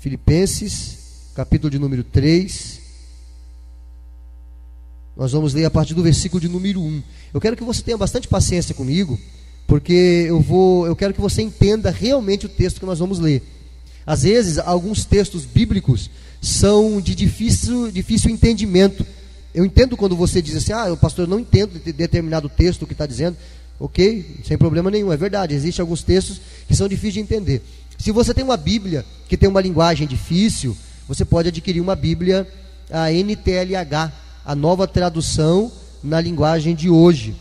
Filipenses, capítulo de número 3. Nós vamos ler a partir do versículo de número 1. Eu quero que você tenha bastante paciência comigo, porque eu quero que você entenda realmente o texto que nós vamos ler. Às vezes, alguns textos bíblicos são de difícil entendimento. Eu entendo quando você diz assim, pastor, eu não entendo determinado texto que está dizendo. Ok, sem problema nenhum, é verdade, existem alguns textos que são difíceis de entender. Se você tem uma Bíblia que tem uma linguagem difícil, você pode adquirir uma Bíblia, a NTLH, a nova tradução na linguagem de hoje.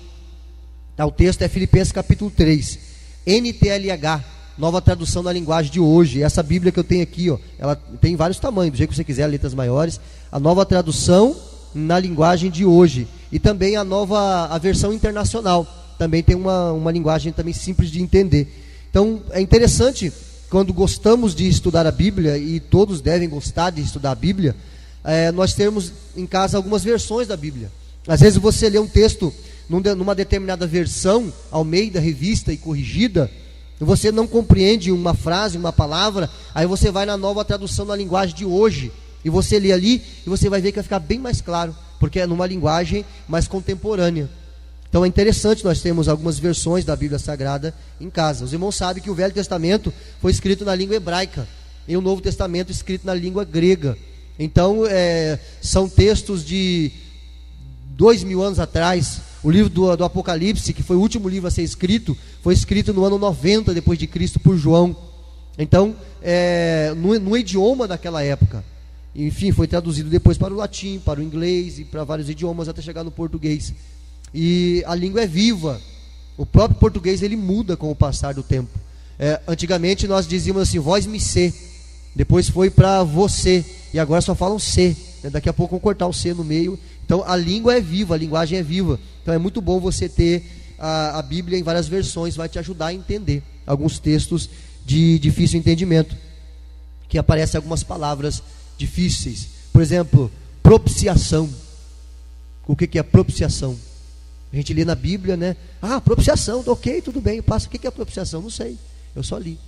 O texto é Filipenses capítulo 3, NTLH, nova tradução na linguagem de hoje. Essa Bíblia que eu tenho aqui, ela tem vários tamanhos, do jeito que você quiser, letras maiores. A nova tradução na linguagem de hoje. E também a versão internacional. Também tem uma linguagem também simples de entender. Então, é interessante, quando gostamos de estudar a Bíblia, e todos devem gostar de estudar a Bíblia, nós temos em casa algumas versões da Bíblia. Às vezes você lê um texto numa determinada versão, Almeida, revista e corrigida, e você não compreende uma frase, uma palavra, aí você vai na nova tradução na linguagem de hoje, e você lê ali, e você vai ver que vai ficar bem mais claro, porque é numa linguagem mais contemporânea. Então é interessante, nós temos algumas versões da Bíblia Sagrada em casa. Os irmãos sabem que o Velho Testamento foi escrito na língua hebraica, e o Novo Testamento escrito na língua grega. Então são textos de 2000 anos atrás. O livro do Apocalipse, que foi o último livro a ser escrito, foi escrito no ano 90 depois de Cristo por João. Então, no idioma daquela época. Enfim, foi traduzido depois para o latim, para o inglês e para vários idiomas até chegar no português. E a língua é viva. O próprio português ele muda com o passar do tempo. Antigamente nós dizíamos assim, vós me sê. Depois foi para você. E agora só falam se. Daqui a pouco vão cortar o C no meio. Então a língua é viva, a linguagem é viva. Então é muito bom você ter a Bíblia em várias versões. Vai te ajudar a entender alguns textos de difícil entendimento, que aparecem algumas palavras difíceis. Por exemplo, propiciação. O que é propiciação? A gente lê na Bíblia, né? Propiciação, ok, tudo bem. Passa, o que é propiciação? Não sei, eu só li.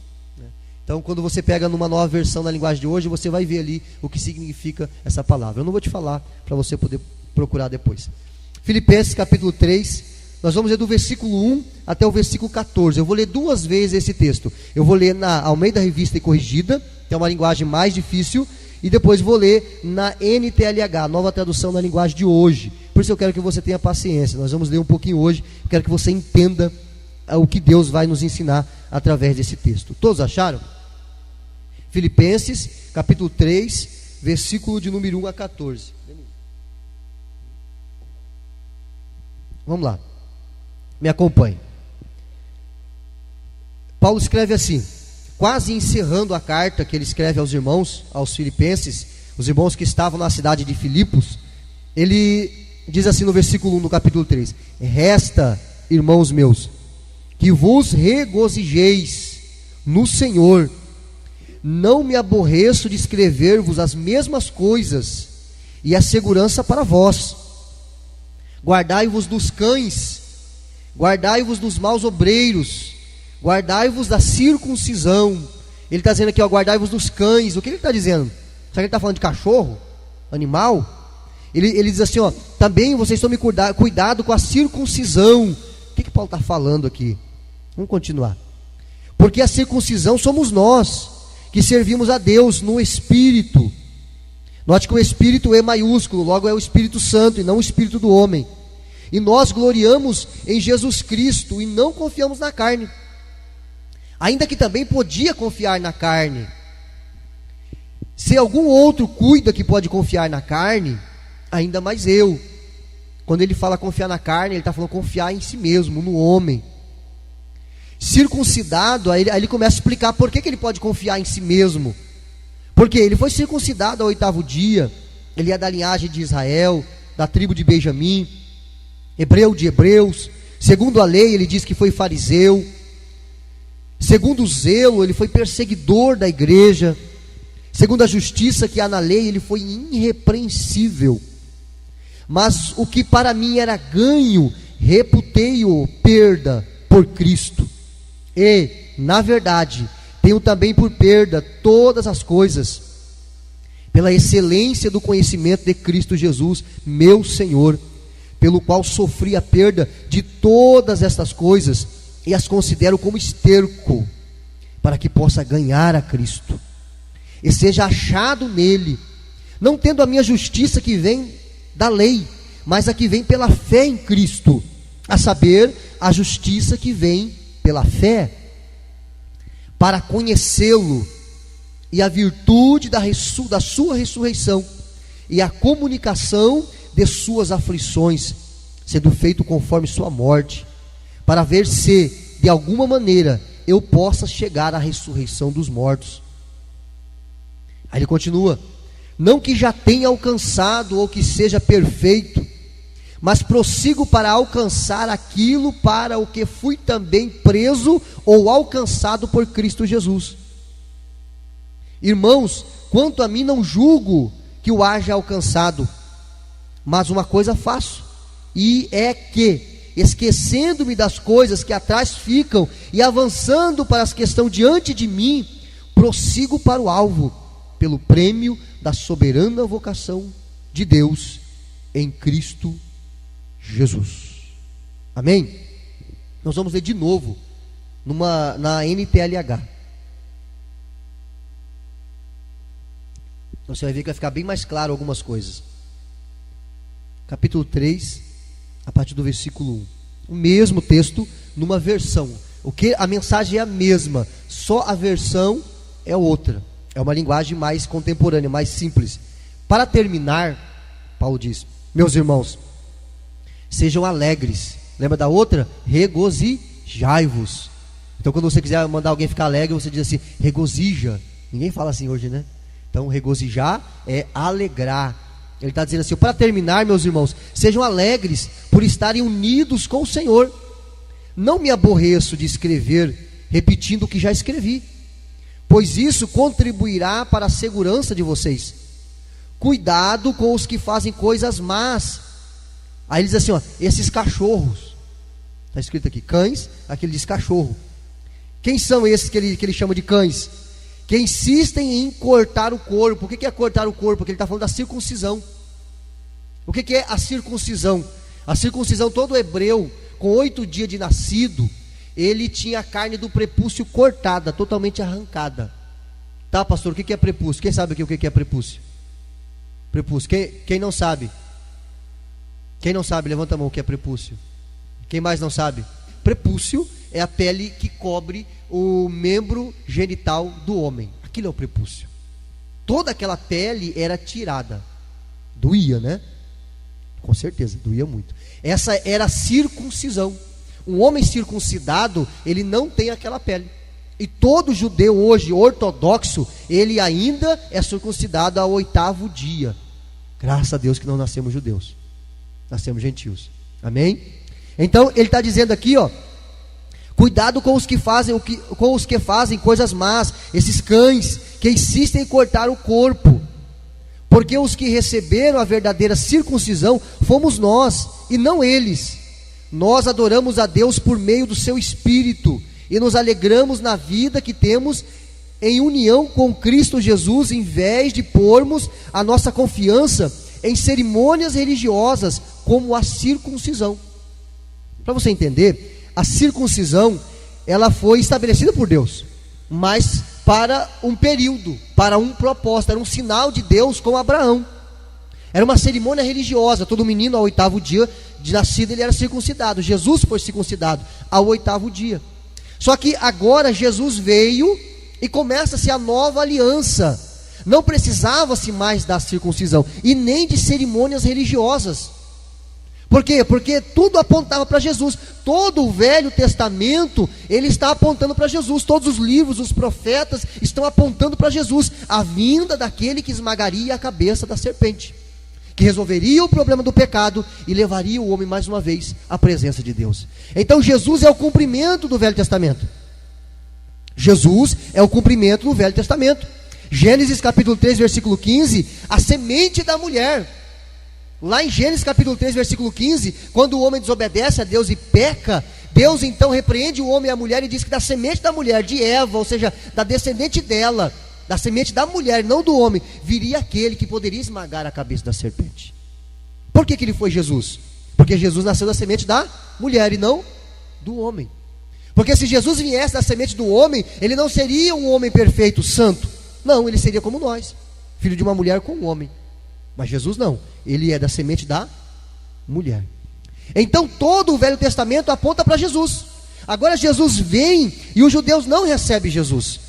Então, quando você pega numa nova versão na linguagem de hoje, você vai ver ali o que significa essa palavra. Eu não vou te falar para você poder procurar depois. Filipenses capítulo 3, nós vamos ler do versículo 1 até o versículo 14. Eu vou ler duas vezes esse texto. Eu vou ler na Almeida Revista e Corrigida, que é uma linguagem mais difícil, e depois vou ler na NTLH, nova tradução na linguagem de hoje. Por isso eu quero que você tenha paciência. Nós vamos ler um pouquinho hoje. Eu quero que você entenda o que Deus vai nos ensinar através desse texto. Todos acharam? Filipenses, capítulo 3, versículo de número 1 a 14. Vamos lá. Me acompanhe. Paulo escreve assim, quase encerrando a carta que ele escreve aos irmãos, aos filipenses, os irmãos que estavam na cidade de Filipos. Ele diz assim no versículo 1 do capítulo 3: resta, irmãos meus, que vos regozijeis no Senhor. Não me aborreço de escrever-vos as mesmas coisas, e a segurança para vós. Guardai-vos dos cães, guardai-vos dos maus obreiros, guardai-vos da circuncisão. Ele está dizendo aqui, guardai-vos dos cães. O que ele está dizendo? Será que ele está falando de cachorro? Animal? Ele diz assim, também vocês tomem cuidado com a circuncisão. O que Paulo está falando aqui? Vamos continuar. Porque a circuncisão somos nós, que servimos a Deus no Espírito. Note que o Espírito é maiúsculo, logo é o Espírito Santo e não o Espírito do homem. E nós gloriamos em Jesus Cristo e não confiamos na carne. Ainda que também podia confiar na carne. Se algum outro cuida que pode confiar na carne, ainda mais eu. Quando ele fala confiar na carne, ele está falando confiar em si mesmo, no homem. Circuncidado, aí ele começa a explicar por que ele pode confiar em si mesmo. Porque ele foi circuncidado ao 8º dia, ele é da linhagem de Israel, da tribo de Benjamim, hebreu de hebreus. Segundo a lei, ele diz que foi fariseu. Segundo o zelo, ele foi perseguidor da igreja. Segundo a justiça que há na lei, ele foi irrepreensível. Mas o que para mim era ganho, reputei-o perda por Cristo. E, na verdade, tenho também por perda todas as coisas, pela excelência do conhecimento de Cristo Jesus, meu Senhor, pelo qual sofri a perda de todas estas coisas e as considero como esterco, para que possa ganhar a Cristo e seja achado nele, não tendo a minha justiça que vem da lei, mas a que vem pela fé em Cristo, a saber, a justiça que vem pela fé, para conhecê-lo e a virtude da sua ressurreição e a comunicação de suas aflições, sendo feito conforme sua morte, para ver se, de alguma maneira, eu possa chegar à ressurreição dos mortos. Aí ele continua: não que já tenha alcançado ou que seja perfeito, mas prossigo para alcançar aquilo para o que fui também preso ou alcançado por Cristo Jesus. Irmãos, quanto a mim não julgo que o haja alcançado, mas uma coisa faço, e é que, esquecendo-me das coisas que atrás ficam e avançando para as que estão diante de mim, prossigo para o alvo, pelo prêmio da soberana vocação de Deus em Cristo Jesus. Amém? Nós vamos ler de novo na NTLH. Você vai ver que vai ficar bem mais claro algumas coisas. Capítulo 3, a partir do versículo 1. O mesmo texto numa versão. A mensagem é a mesma, só a versão é outra. É uma linguagem mais contemporânea, mais simples. Para terminar, Paulo diz: meus irmãos, sejam alegres. Lembra da outra? Regozijai-vos. Então, quando você quiser mandar alguém ficar alegre, você diz assim: regozija. Ninguém fala assim hoje, né? Então, regozijar é alegrar. Ele está dizendo assim: para terminar, meus irmãos, sejam alegres por estarem unidos com o Senhor. Não me aborreço de escrever, repetindo o que já escrevi, pois isso contribuirá para a segurança de vocês. Cuidado com os que fazem coisas más. Aí ele diz assim, esses cachorros, está escrito aqui, cães, aqui ele diz cachorro. Quem são esses que ele chama de cães? Que insistem em cortar o corpo. O que é cortar o corpo? Porque ele está falando da circuncisão. O que é a circuncisão? A circuncisão, todo hebreu, com 8 dias de nascido, ele tinha a carne do prepúcio cortada, totalmente arrancada. Tá, pastor, o que é prepúcio? Quem sabe aqui o que é prepúcio? Prepúcio, quem não sabe? Quem não sabe, levanta a mão, o que é prepúcio. Quem mais não sabe? Prepúcio é a pele que cobre o membro genital do homem. Aquilo é o prepúcio. Toda aquela pele era tirada. Doía, né? Com certeza, doía muito. Essa era a circuncisão. Um homem circuncidado, ele não tem aquela pele. E todo judeu hoje, ortodoxo, ele ainda é circuncidado ao 8º dia. Graças a Deus que não nascemos judeus, nascemos gentios. Amém? Então ele está dizendo aqui, cuidado com os que fazem coisas más, esses cães que insistem em cortar o corpo, porque os que receberam a verdadeira circuncisão fomos nós e não eles. Nós adoramos a Deus por meio do seu Espírito e nos alegramos na vida que temos em união com Cristo Jesus, em vez de pormos a nossa confiança em cerimônias religiosas como a circuncisão. Para você entender, a circuncisão, ela foi estabelecida por Deus, mas para um período, para um propósito, era um sinal de Deus com Abraão. Era uma cerimônia religiosa. Todo menino ao 8º dia de nascido ele era circuncidado. Jesus foi circuncidado ao 8º dia. Só que agora Jesus veio e começa-se a nova aliança. Não precisava-se mais da circuncisão e nem de cerimônias religiosas. Por quê? Porque tudo apontava para Jesus. Todo o Velho Testamento, ele está apontando para Jesus. Todos os livros, os profetas estão apontando para Jesus, a vinda daquele que esmagaria a cabeça da serpente, que resolveria o problema do pecado e levaria o homem mais uma vez à presença de Deus. Então Jesus é o cumprimento do Velho Testamento. Jesus é o cumprimento do Velho Testamento. Gênesis capítulo 3, versículo 15, a semente da mulher. Lá em Gênesis capítulo 3, versículo 15, quando o homem desobedece a Deus e peca, Deus então repreende o homem e a mulher e diz que da semente da mulher, de Eva, ou seja, da descendente dela, da semente da mulher, não do homem, viria aquele que poderia esmagar a cabeça da serpente. Por que ele foi Jesus? Porque Jesus nasceu da semente da mulher e não do homem. Porque se Jesus viesse da semente do homem, ele não seria um homem perfeito, santo. Não, ele seria como nós, filho de uma mulher com um homem. Mas Jesus não, ele é da semente da mulher. Então todo o Velho Testamento aponta para Jesus. Agora Jesus vem e os judeus não recebem Jesus.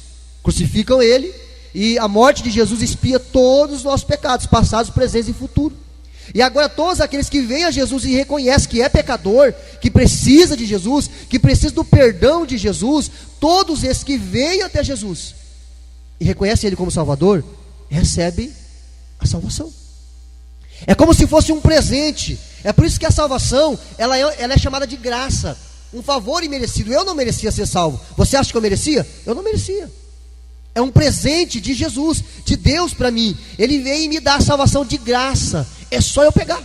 Crucificam ele e a morte de Jesus expia todos os nossos pecados, passados, presentes e futuros. E agora todos aqueles que vêm a Jesus e reconhecem que é pecador, que precisa de Jesus, que precisa do perdão de Jesus, todos esses que vêm até Jesus e reconhecem Ele como Salvador, recebem a salvação. É como se fosse um presente. É por isso que a salvação, ela é chamada de graça, um favor imerecido. Eu não merecia ser salvo. Você acha que eu merecia? Eu não merecia. É um presente de Jesus, de Deus para mim. Ele vem e me dá a salvação de graça. É só eu pegar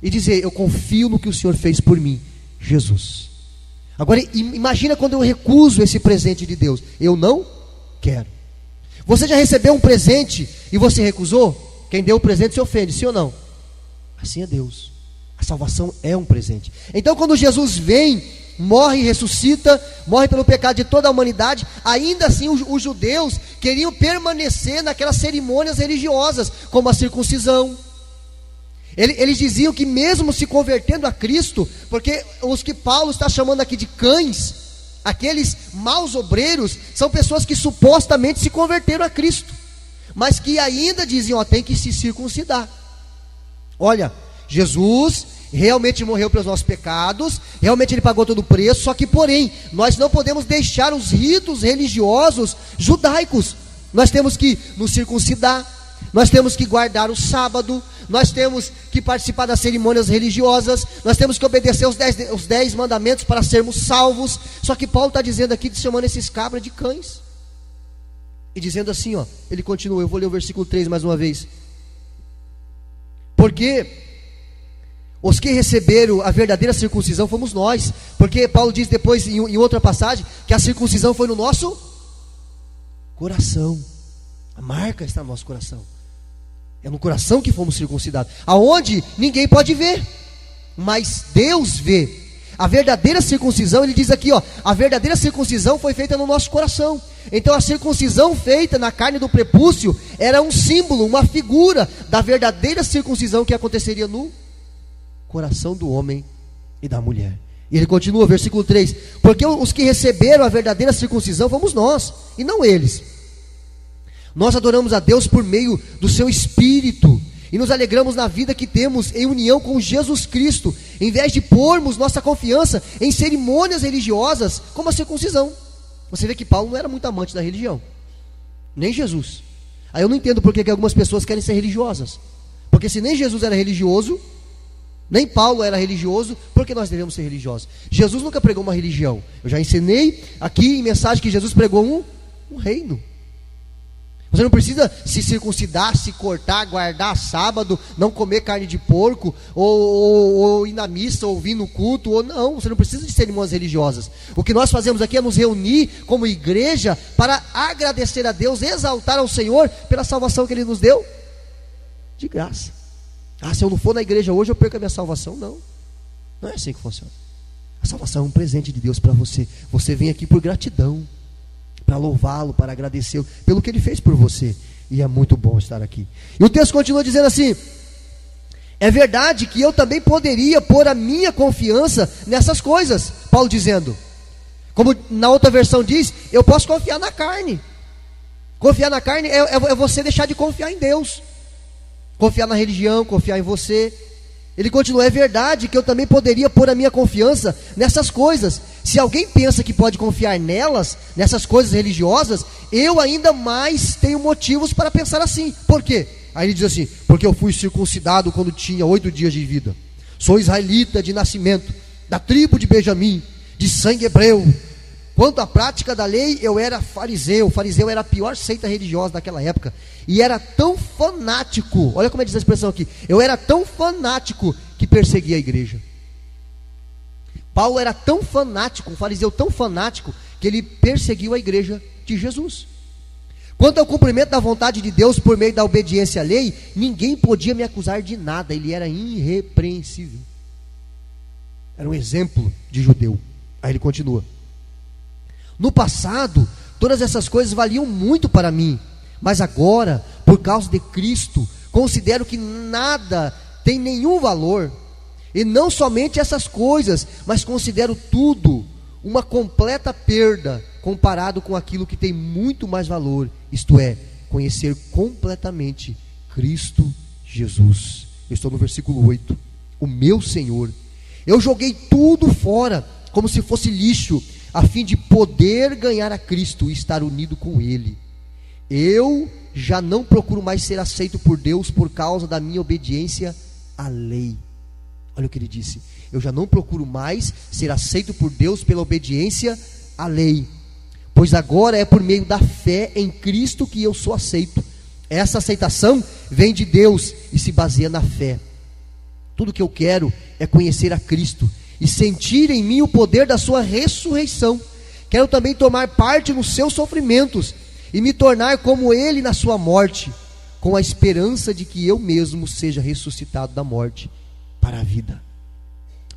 e dizer: eu confio no que o Senhor fez por mim, Jesus. Agora imagina quando eu recuso esse presente de Deus. Eu não quero. Você já recebeu um presente e você recusou? Quem deu o presente se ofende, sim ou não? Assim é Deus. A salvação é um presente. Então quando Jesus vem, morre e ressuscita, morre pelo pecado de toda a humanidade, ainda assim os judeus queriam permanecer naquelas cerimônias religiosas, como a circuncisão. Eles diziam que mesmo se convertendo a Cristo, porque os que Paulo está chamando aqui de cães, aqueles maus obreiros, são pessoas que supostamente se converteram a Cristo, mas que ainda diziam: tem que se circuncidar. Olha, Jesus realmente morreu pelos nossos pecados, realmente Ele pagou todo o preço, só que porém, nós não podemos deixar os ritos religiosos judaicos. Nós temos que nos circuncidar, nós temos que guardar o sábado, nós temos que participar das cerimônias religiosas, nós temos que obedecer os 10 mandamentos para sermos salvos. Só que Paulo está dizendo aqui, chamando esses cabras de cães, e dizendo assim, ele continua, eu vou ler o versículo 3 mais uma vez. Porque os que receberam a verdadeira circuncisão fomos nós. Porque Paulo diz depois em outra passagem que a circuncisão foi no nosso coração. A marca está no nosso coração. É no coração que fomos circuncidados, aonde ninguém pode ver, mas Deus vê. A verdadeira circuncisão, ele diz aqui, a verdadeira circuncisão foi feita no nosso coração. Então a circuncisão feita na carne do prepúcio era um símbolo, uma figura da verdadeira circuncisão que aconteceria no coração do homem e da mulher. E ele continua, versículo 3: porque os que receberam a verdadeira circuncisão fomos nós, e não eles. Nós adoramos a Deus por meio do seu Espírito, e nos alegramos na vida que temos em união com Jesus Cristo, em vez de pormos nossa confiança em cerimônias religiosas, como a circuncisão. Você vê que Paulo não era muito amante da religião, nem Jesus. Aí eu não entendo porque que algumas pessoas querem ser religiosas, porque se nem Jesus era religioso, nem Paulo era religioso, por que nós devemos ser religiosos? Jesus nunca pregou uma religião. Eu já ensinei aqui em mensagem que Jesus pregou um reino. Você não precisa se circuncidar, se cortar, guardar sábado, não comer carne de porco, ou ir na missa, ou vir no culto, ou não. Você não precisa de cerimônias religiosas. O que nós fazemos aqui é nos reunir como igreja para agradecer a Deus, exaltar ao Senhor pela salvação que Ele nos deu de graça. Se eu não for na igreja hoje, eu perco a minha salvação. Não é assim que funciona. A salvação é um presente de Deus para você. Você vem aqui por gratidão, para louvá-lo, para agradecê-lo pelo que Ele fez por você. E é muito bom estar aqui. E o texto continua dizendo assim: é verdade que eu também poderia pôr a minha confiança nessas coisas. Paulo dizendo, como na outra versão diz, eu posso confiar na carne. Confiar na carne é você deixar de confiar em Deus, confiar na religião, confiar em você. Ele continua: é verdade que eu também poderia pôr a minha confiança nessas coisas. Se alguém pensa que pode confiar nelas, nessas coisas religiosas, eu ainda mais tenho motivos para pensar assim. Por quê? Aí ele diz assim: porque eu fui circuncidado quando tinha 8 dias de vida. Sou israelita de nascimento, da tribo de Benjamim, de sangue hebreu. Quanto à prática da lei, eu era fariseu. O fariseu era a pior seita religiosa daquela época. E era tão fanático, olha como é diz a expressão aqui: eu era tão fanático que perseguia a igreja. Paulo era tão fanático, um fariseu tão fanático, que ele perseguiu a igreja de Jesus. Quanto ao cumprimento da vontade de Deus por meio da obediência à lei, ninguém podia me acusar de nada, ele era irrepreensível. Era um exemplo de judeu. Aí ele continua: no passado, todas essas coisas valiam muito para mim, mas agora, por causa de Cristo, considero que nada tem nenhum valor, e não somente essas coisas, mas considero tudo uma completa perda, comparado com aquilo que tem muito mais valor, isto é, conhecer completamente Cristo Jesus. Eu estou no versículo 8. O meu Senhor, eu joguei tudo fora, como se fosse lixo, a fim de poder ganhar a Cristo e estar unido com Ele. Eu já não procuro mais ser aceito por Deus por causa da minha obediência à lei. Olha o que ele disse: eu já não procuro mais ser aceito por Deus pela obediência à lei, pois agora é por meio da fé em Cristo que eu sou aceito. Essa aceitação vem de Deus e se baseia na fé. Tudo que eu quero é conhecer a Cristo e sentir em mim o poder da sua ressurreição. Quero também tomar parte nos seus sofrimentos e me tornar como Ele na sua morte, com a esperança de que eu mesmo seja ressuscitado da morte para a vida.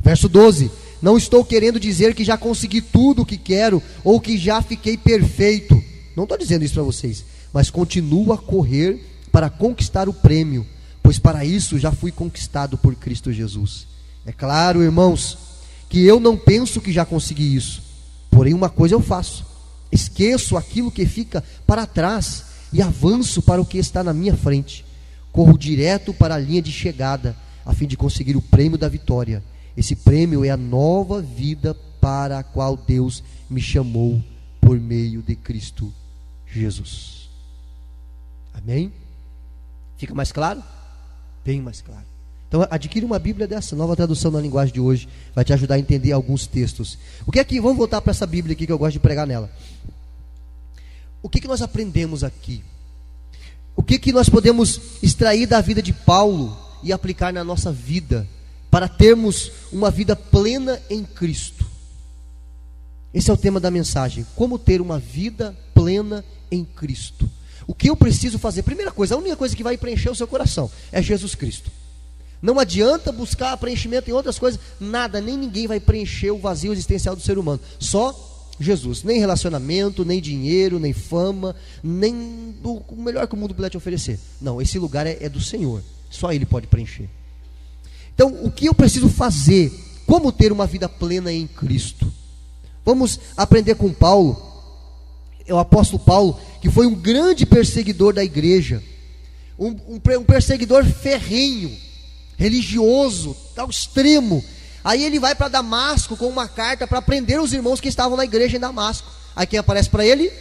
Verso 12: não estou querendo dizer que já consegui tudo o que quero, ou que já fiquei perfeito. Não estou dizendo isso para vocês, mas continuo a correr para conquistar o prêmio, pois para isso já fui conquistado por Cristo Jesus. É claro, irmãos, que eu não penso que já consegui isso. Porém, uma coisa eu faço: esqueço aquilo que fica para trás e avanço para o que está na minha frente. Corro direto para a linha de chegada, a fim de conseguir o prêmio da vitória. Esse prêmio é a nova vida para a qual Deus me chamou por meio de Cristo Jesus. Amém? Fica mais claro? Bem mais claro. Então adquire uma Bíblia dessa, nova tradução na linguagem de hoje, vai te ajudar a entender alguns textos. O que é que, vamos voltar para essa Bíblia aqui que eu gosto de pregar nela. O que nós aprendemos aqui? O que nós podemos extrair da vida de Paulo e aplicar na nossa vida, para termos uma vida plena em Cristo? Esse é o tema da mensagem: como ter uma vida plena em Cristo. O que eu preciso fazer? Primeira coisa, a única coisa que vai preencher o seu coração é Jesus Cristo. Não adianta buscar preenchimento em outras coisas, nada, nem ninguém vai preencher o vazio existencial do ser humano, só Jesus. Nem relacionamento, nem dinheiro, nem fama, nem o melhor que o mundo puder te oferecer. Não, esse lugar é do Senhor, só Ele pode preencher. Então, o que eu preciso fazer? Como ter uma vida plena em Cristo? Vamos aprender com Paulo, o apóstolo Paulo, que foi um grande perseguidor da igreja, um perseguidor ferrenho, religioso, ao extremo. Aí ele vai para Damasco com uma carta para prender os irmãos que estavam na igreja em Damasco. Aí quem aparece para ele?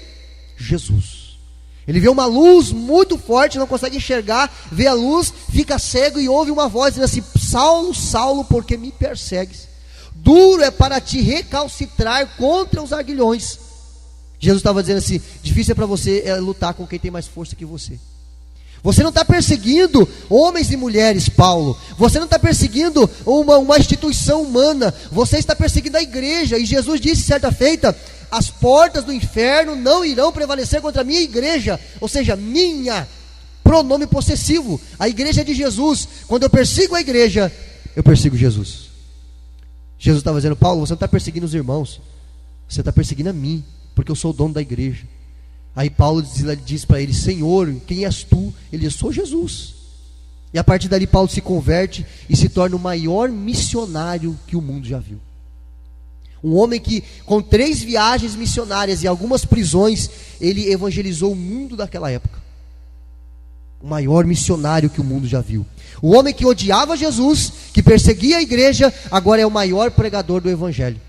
Jesus. Ele vê uma luz muito forte, não consegue enxergar, vê a luz, fica cego e ouve uma voz dizendo assim: Saulo, Saulo, por que me persegues? Duro é para ti recalcitrar contra os aguilhões. Jesus estava dizendo assim: difícil é para você lutar com quem tem mais força que você. Você não está perseguindo homens e mulheres, Paulo. Você não está perseguindo uma instituição humana. Você está perseguindo a igreja. E Jesus disse certa feita: as portas do inferno não irão prevalecer contra a minha igreja. Ou seja, minha, pronome possessivo. A igreja é de Jesus. Quando eu persigo a igreja, eu persigo Jesus. Jesus estava dizendo: Paulo, você não está perseguindo os irmãos, você está perseguindo a mim, porque eu sou o dono da igreja. Aí Paulo diz para ele: Senhor, quem és tu? Ele diz: sou Jesus. E a partir dali Paulo se converte e se torna o maior missionário que o mundo já viu. Um homem que, com 3 viagens missionárias e algumas prisões, ele evangelizou o mundo daquela época. O maior missionário que o mundo já viu. O homem que odiava Jesus, que perseguia a igreja, agora é o maior pregador do evangelho.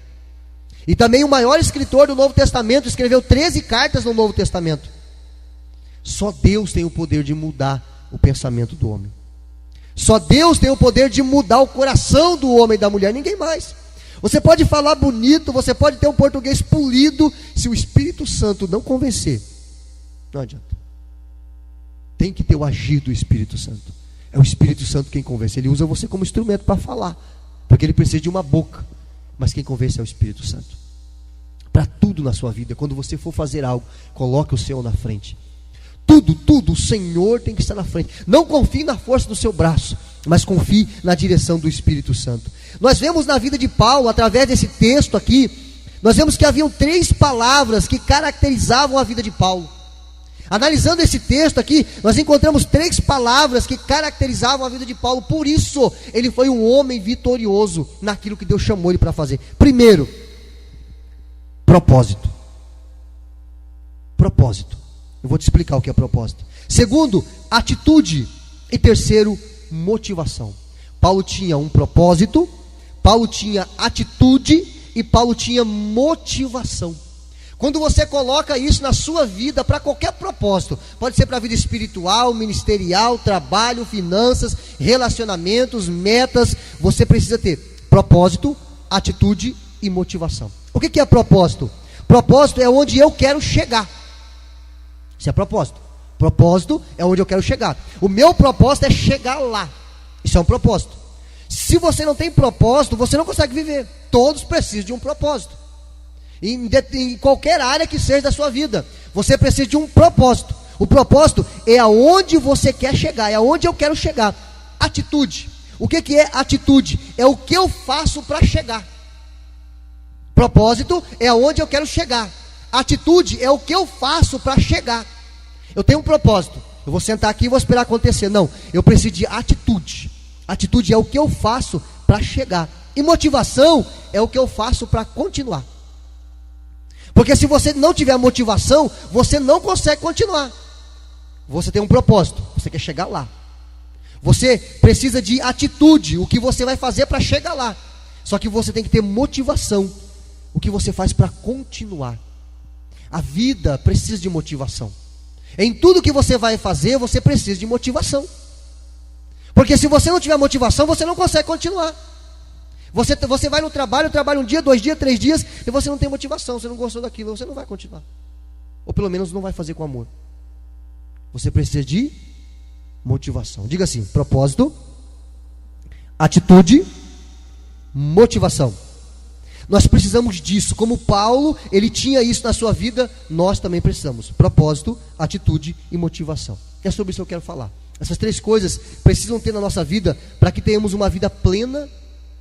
E também o maior escritor do Novo Testamento, escreveu 13 cartas no Novo Testamento. Só Deus tem o poder de mudar o pensamento do homem. Só Deus tem o poder de mudar o coração do homem e da mulher, ninguém mais. Você pode falar bonito, você pode ter um português polido, se o Espírito Santo não convencer, não adianta. Tem que ter o agir do Espírito Santo. É o Espírito Santo quem convence. Ele usa você como instrumento para falar, porque ele precisa de uma boca. Mas quem convence é o Espírito Santo. Para tudo na sua vida, quando você for fazer algo, coloque o Senhor na frente. tudo, o Senhor tem que estar na frente. Não confie na força do seu braço, mas confie na direção do Espírito Santo. Nós vemos na vida de Paulo, através desse texto aqui, nós vemos que haviam 3 palavras que caracterizavam a vida de Paulo. Analisando esse texto aqui, nós encontramos 3 palavras que caracterizavam a vida de Paulo. Por isso, ele foi um homem vitorioso naquilo que Deus chamou ele para fazer. Primeiro, propósito. Propósito. Eu vou te explicar o que é propósito. Segundo, atitude. E terceiro, motivação. Paulo tinha um propósito, Paulo tinha atitude e Paulo tinha motivação. Quando você coloca isso na sua vida, para qualquer propósito, pode ser para a vida espiritual, ministerial, trabalho, finanças, relacionamentos, metas, você precisa ter propósito, atitude e motivação. O que é propósito? Propósito é onde eu quero chegar. Isso é propósito. Propósito é onde eu quero chegar. O meu propósito é chegar lá. Isso é um propósito. Se você não tem propósito, você não consegue viver. Todos precisam de um propósito. Em qualquer área que seja da sua vida, você precisa de um propósito. O propósito é aonde você quer chegar, é aonde eu quero chegar. Atitude. O que é atitude? É o que eu faço para chegar. Propósito é aonde eu quero chegar. Atitude é o que eu faço para chegar. Eu tenho um propósito, eu vou sentar aqui e vou esperar acontecer. Não, eu preciso de atitude. Atitude é o que eu faço para chegar. E motivação é o que eu faço para continuar. Porque se você não tiver motivação, você não consegue continuar. Você tem um propósito, você quer chegar lá. Você precisa de atitude, o que você vai fazer para chegar lá. Só que você tem que ter motivação, o que você faz para continuar. A vida precisa de motivação. Em tudo que você vai fazer, você precisa de motivação. Porque se você não tiver motivação, você não consegue continuar. Você vai no trabalho, trabalha um dia, 2 dias, 3 dias, e você não tem motivação, você não gostou daquilo, você não vai continuar. Ou pelo menos não vai fazer com amor. Você precisa de motivação. Diga assim: propósito, atitude, motivação. Nós precisamos disso. Como Paulo, ele tinha isso na sua vida, nós também precisamos. Propósito, atitude e motivação. É sobre isso que eu quero falar. Essas 3 coisas precisam ter na nossa vida para que tenhamos uma vida plena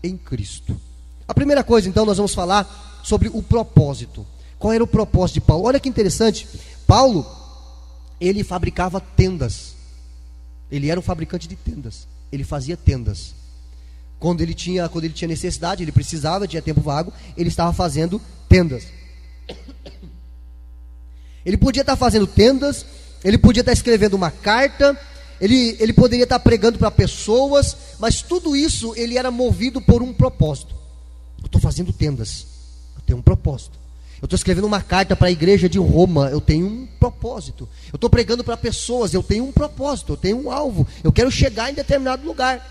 em Cristo. A primeira coisa, então, nós vamos falar sobre o propósito. Qual era o propósito de Paulo? Olha que interessante. Paulo, ele fabricava tendas. Ele era um fabricante de tendas. Ele fazia tendas. Quando ele tinha necessidade, ele precisava, tinha tempo vago, ele estava fazendo tendas. Ele podia estar fazendo tendas, ele podia estar escrevendo uma carta, ele poderia estar pregando para pessoas, mas tudo isso ele era movido por um propósito. Eu estou fazendo tendas, eu tenho um propósito. Eu estou escrevendo uma carta para a igreja de Roma, eu tenho um propósito. Eu estou pregando para pessoas, eu tenho um propósito, eu tenho um alvo, eu quero chegar em determinado lugar.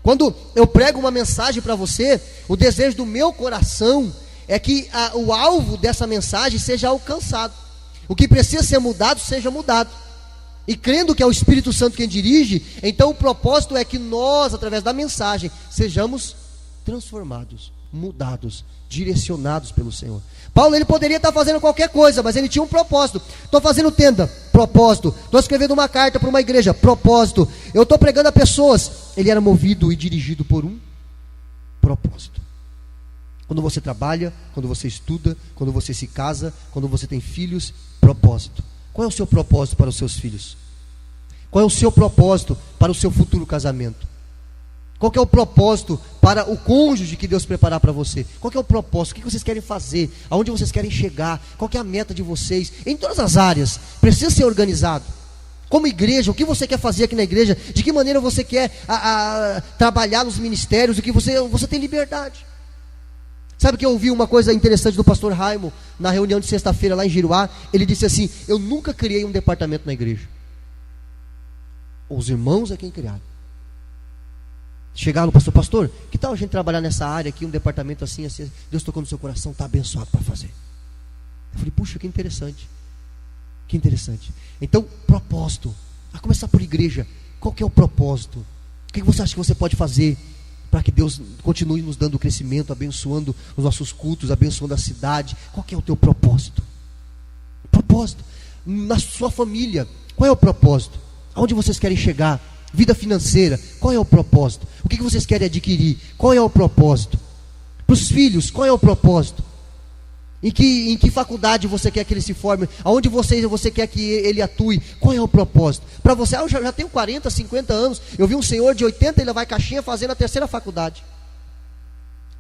Quando eu prego uma mensagem para você, o desejo do meu coração é que o alvo dessa mensagem seja alcançado. O que precisa ser mudado, seja mudado. E crendo que é o Espírito Santo quem dirige, então o propósito é que nós, através da mensagem, sejamos transformados, mudados, direcionados pelo Senhor. Paulo, ele poderia estar fazendo qualquer coisa, mas ele tinha um propósito. Estou fazendo tenda, propósito. Estou escrevendo uma carta para uma igreja, propósito. Eu estou pregando a pessoas. Ele era movido e dirigido por um propósito. Quando você trabalha, quando você estuda, quando você se casa, quando você tem filhos, propósito. Qual é o seu propósito para os seus filhos? Qual é o seu propósito para o seu futuro casamento? Qual que é o propósito para o cônjuge que Deus preparar para você? Qual que é o propósito? O que vocês querem fazer? Aonde vocês querem chegar? Qual que é a meta de vocês? Em todas as áreas, precisa ser organizado. Como igreja, o que você quer fazer aqui na igreja? De que maneira você quer trabalhar nos ministérios? O que você tem liberdade. Sabe que eu ouvi uma coisa interessante do pastor Raimo, na reunião de sexta-feira lá em Giruá? Ele disse assim: eu nunca criei um departamento na igreja. Os irmãos é quem criaram. Chegaram no pastor, que tal a gente trabalhar nessa área aqui, um departamento assim, assim, Deus tocou no seu coração, está abençoado para fazer. Eu falei, puxa, que interessante. Que interessante. Então, propósito. A começar por igreja. Qual que é o propósito? O que você acha que você pode fazer para que Deus continue nos dando crescimento, abençoando os nossos cultos, abençoando a cidade? Qual que é o teu propósito? Propósito. Na sua família, qual é o propósito? Aonde vocês querem chegar? Vida financeira, qual é o propósito? O que vocês querem adquirir? Qual é o propósito? Para os filhos, qual é o propósito? Em que faculdade você quer que ele se forme? Aonde você quer que ele atue? Qual é o propósito? Para você, eu já tenho 40, 50 anos. Eu vi um senhor de 80, ele vai caixinha fazendo a 3ª faculdade.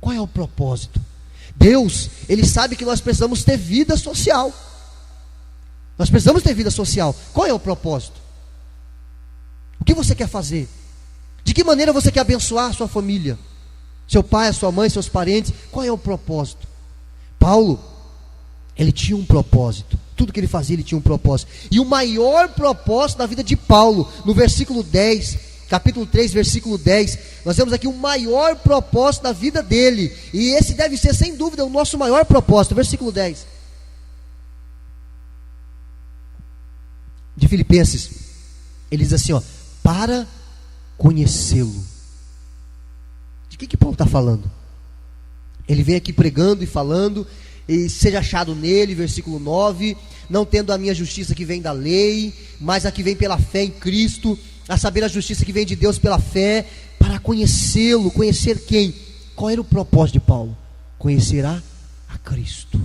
Qual é o propósito? Deus, Ele sabe que nós precisamos ter vida social. Nós precisamos ter vida social. Qual é o propósito? O que você quer fazer? De que maneira você quer abençoar a sua família? Seu pai, a sua mãe, seus parentes? Qual é o propósito? Paulo, ele tinha um propósito. Tudo que ele fazia, ele tinha um propósito. E o maior propósito da vida de Paulo, no versículo 10, capítulo 3, versículo 10, nós vemos aqui o maior propósito da vida dele. E esse deve ser, sem dúvida, o nosso maior propósito. Versículo 10 de Filipenses, ele diz assim, para conhecê-lo. De que Paulo está falando? Ele vem aqui pregando e falando, e seja achado nele, versículo 9, não tendo a minha justiça que vem da lei, mas a que vem pela fé em Cristo, a saber a justiça que vem de Deus pela fé, para conhecê-lo. Conhecer quem? Qual era o propósito de Paulo? Conhecer a Cristo.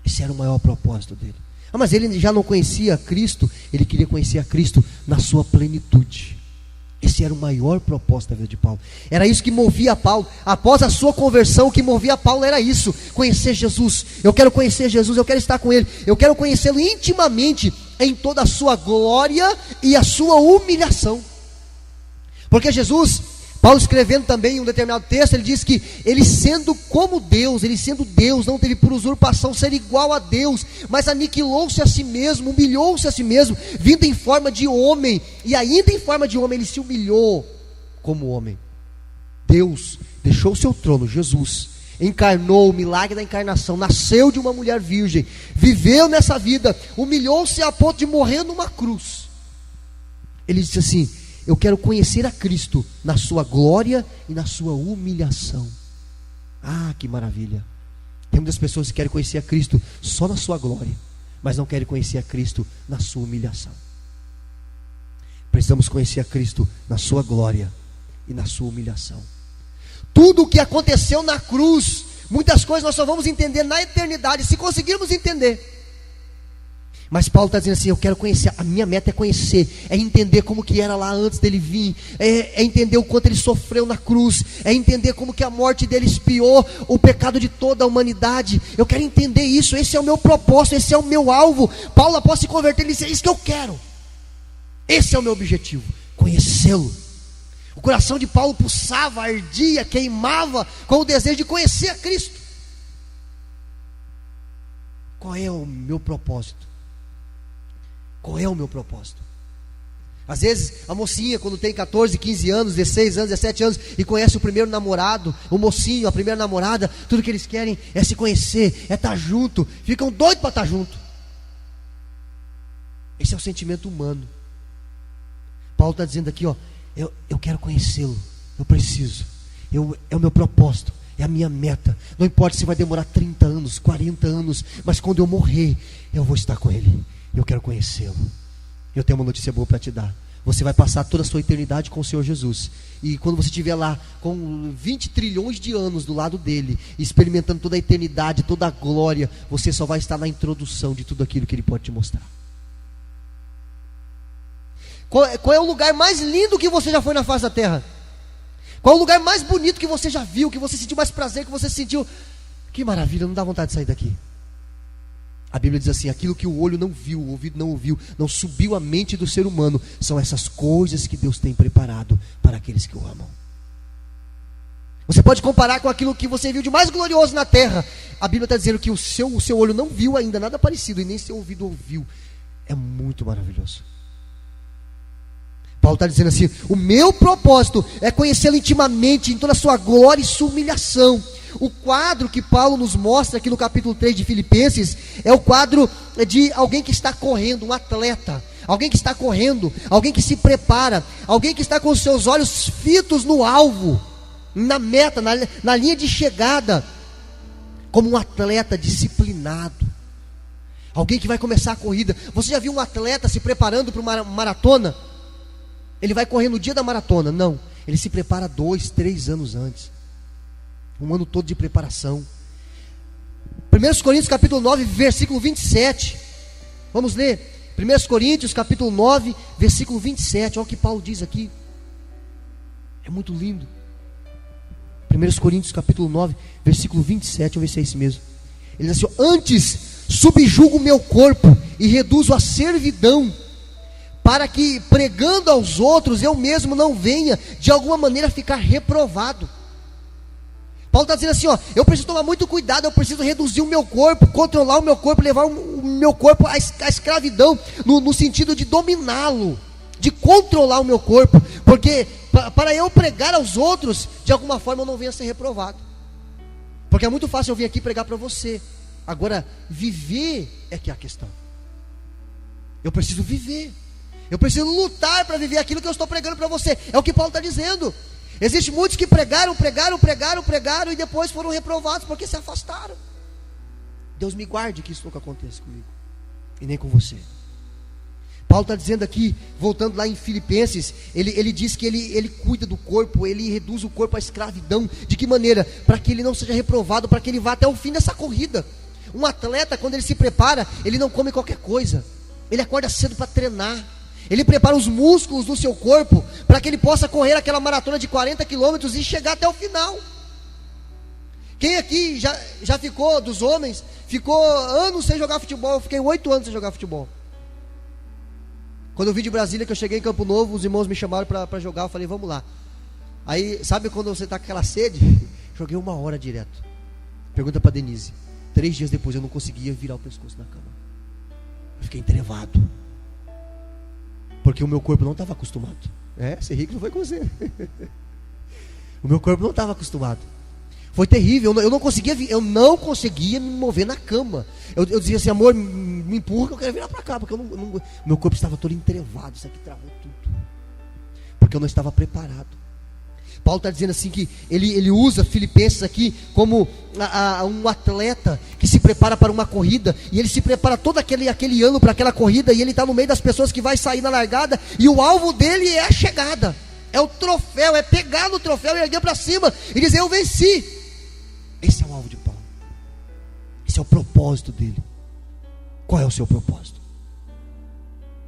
Esse era o maior propósito dele. Mas ele já não conhecia a Cristo, ele queria conhecer a Cristo na sua plenitude. Esse era o maior propósito da vida de Paulo. Era isso que movia Paulo. Após a sua conversão, o que movia Paulo era isso: conhecer Jesus. Eu quero conhecer Jesus, eu quero estar com Ele, eu quero conhecê-lo intimamente, em toda a sua glória e a sua humilhação. Porque Jesus, Paulo escrevendo também em um determinado texto, ele diz que ele sendo como Deus, ele sendo Deus, não teve por usurpação ser igual a Deus, mas aniquilou-se a si mesmo, humilhou-se a si mesmo, vindo em forma de homem, e ainda em forma de homem ele se humilhou como homem. Deus deixou o seu trono, Jesus encarnou, o milagre da encarnação, nasceu de uma mulher virgem, viveu nessa vida, humilhou-se a ponto de morrer numa cruz. Ele disse assim: eu quero conhecer a Cristo na sua glória e na sua humilhação. Ah, que maravilha! Tem muitas pessoas que querem conhecer a Cristo só na sua glória, mas não querem conhecer a Cristo na sua humilhação. Precisamos conhecer a Cristo na sua glória e na sua humilhação. Tudo o que aconteceu na cruz, muitas coisas nós só vamos entender na eternidade, se conseguirmos entender. Mas Paulo está dizendo assim: eu quero conhecer, a minha meta é conhecer, é entender como que era lá antes dele vir, é entender o quanto ele sofreu na cruz, é entender como que a morte dele expiou o pecado de toda a humanidade. Eu quero entender isso, esse é o meu propósito, esse é o meu alvo. Paulo, após se converter, ele disse: é isso que eu quero, esse é o meu objetivo, conhecê-lo. O coração de Paulo pulsava, ardia, queimava com o desejo de conhecer a Cristo. Qual é o meu propósito? Qual é o meu propósito? Às vezes a mocinha, quando tem 14, 15 anos, 16 anos, 17 anos, e conhece o primeiro namorado, o mocinho, a primeira namorada, tudo que eles querem é se conhecer, é estar junto, ficam doidos para estar junto. Esse é o sentimento humano. Paulo está dizendo aqui, eu quero conhecê-lo, eu preciso, é o meu propósito, é a minha meta. Não importa se vai demorar 30 anos, 40 anos, mas quando eu morrer, eu vou estar com Ele. Eu quero conhecê-lo. Eu tenho uma notícia boa para te dar. Você vai passar toda a sua eternidade com o Senhor Jesus. E quando você estiver lá com 20 trilhões de anos do lado dele, experimentando toda a eternidade, toda a glória, você só vai estar na introdução de tudo aquilo que Ele pode te mostrar. Qual é o lugar mais lindo que você já foi na face da terra? Qual é o lugar mais bonito que você já viu, que você sentiu mais prazer, que você sentiu? Que maravilha, não dá vontade de sair daqui. A Bíblia diz assim: aquilo que o olho não viu, o ouvido não ouviu, não subiu à mente do ser humano, são essas coisas que Deus tem preparado para aqueles que o amam. Você pode comparar com aquilo que você viu de mais glorioso na terra. A Bíblia está dizendo que o seu olho não viu ainda nada parecido, e nem seu ouvido ouviu. É muito maravilhoso. Paulo está dizendo assim: o meu propósito é conhecê-lo intimamente, em toda a sua glória e sua humilhação. O quadro que Paulo nos mostra aqui no capítulo 3 de Filipenses é o quadro de alguém que está correndo, um atleta, alguém que está correndo, alguém que se prepara, alguém que está com os seus olhos fitos no alvo, na meta, na linha de chegada, como um atleta disciplinado. Alguém que vai começar a corrida. Você já viu um atleta se preparando para uma maratona? Ele vai correr no dia da maratona? Não. Ele se prepara 2, 3 anos antes. Um ano todo de preparação. 1 Coríntios capítulo 9, versículo 27. Vamos ler. 1 Coríntios capítulo 9, versículo 27. Olha o que Paulo diz aqui. É muito lindo. 1 Coríntios capítulo 9, versículo 27. Vamos ver se é esse mesmo. Ele diz assim: antes subjugo o meu corpo e reduzo a servidão, para que pregando aos outros eu mesmo não venha de alguma maneira ficar reprovado. Paulo está dizendo assim, ó, eu preciso tomar muito cuidado, eu preciso reduzir o meu corpo, controlar o meu corpo, levar o meu corpo à escravidão, no sentido de dominá-lo, de controlar o meu corpo, porque para eu pregar aos outros, de alguma forma eu não venha a ser reprovado. Porque é muito fácil eu vir aqui pregar para você. Agora, viver é que é a questão. Eu preciso viver. Eu preciso lutar para viver aquilo que eu estou pregando para você. É o que Paulo está dizendo. Existem muitos que pregaram e depois foram reprovados porque se afastaram. Deus me guarde que isso nunca aconteça comigo e nem com você. Paulo está dizendo aqui, voltando lá em Filipenses, ele diz que ele cuida do corpo, ele reduz o corpo à escravidão. De que maneira? Para que ele não seja reprovado, para que ele vá até o fim dessa corrida. Um atleta, quando ele se prepara, ele não come qualquer coisa. Ele acorda cedo para treinar. Ele prepara os músculos do seu corpo para que ele possa correr aquela maratona de 40 quilômetros e chegar até o final. Quem aqui já ficou, dos homens, ficou anos sem jogar futebol? Eu fiquei 8 anos sem jogar futebol. Quando eu vim de Brasília, que eu cheguei em Campo Novo, os irmãos me chamaram para jogar, eu falei, vamos lá. Aí, sabe quando você está com aquela sede? Joguei 1 hora direto. Pergunta para Denise. 3 dias depois eu não conseguia virar o pescoço na cama. Eu fiquei entrevado. Porque o meu corpo não estava acostumado. Ser rico não foi com você. O meu corpo não estava acostumado. Foi terrível, eu não conseguia me mover na cama. Eu dizia assim, amor, me empurra que eu quero virar para cá, porque meu corpo estava todo entrevado, isso aqui travou tudo. Porque eu não estava preparado. Paulo está dizendo assim que ele usa Filipenses aqui como um atleta que se prepara para uma corrida, e ele se prepara todo aquele ano para aquela corrida, e ele está no meio das pessoas que vai sair na largada, e o alvo dele é a chegada, é o troféu, é pegar no troféu e erguer para cima e dizer, eu venci. Esse é o alvo de Paulo. Esse é o propósito dele. Qual é o seu propósito?